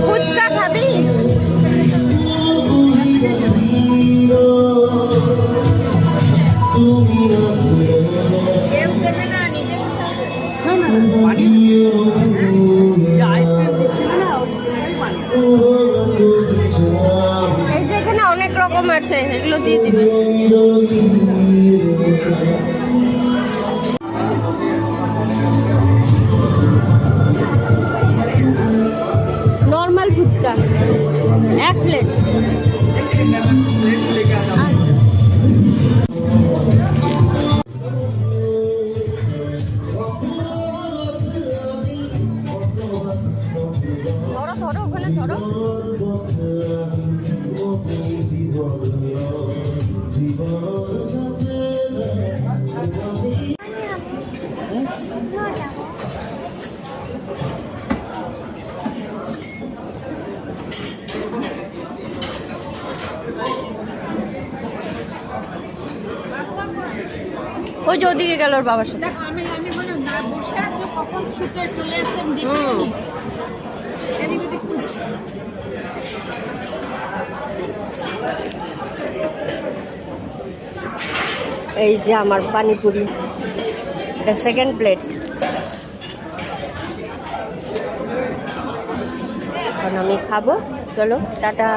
ফুচকা খাবি? এই যে এখানে অনেক রকম আছে, এগুলো দিয়ে দিবে। Normal fuchka 1 plate. ধরো ধরো, ওখানে ধরো। ওই যে ওদিকে গেল ওর বাবার সাথে। এই যে আমার পানিপুরি, এটা 2nd প্লেট। এখন আমি খাবো, চলো টাটা।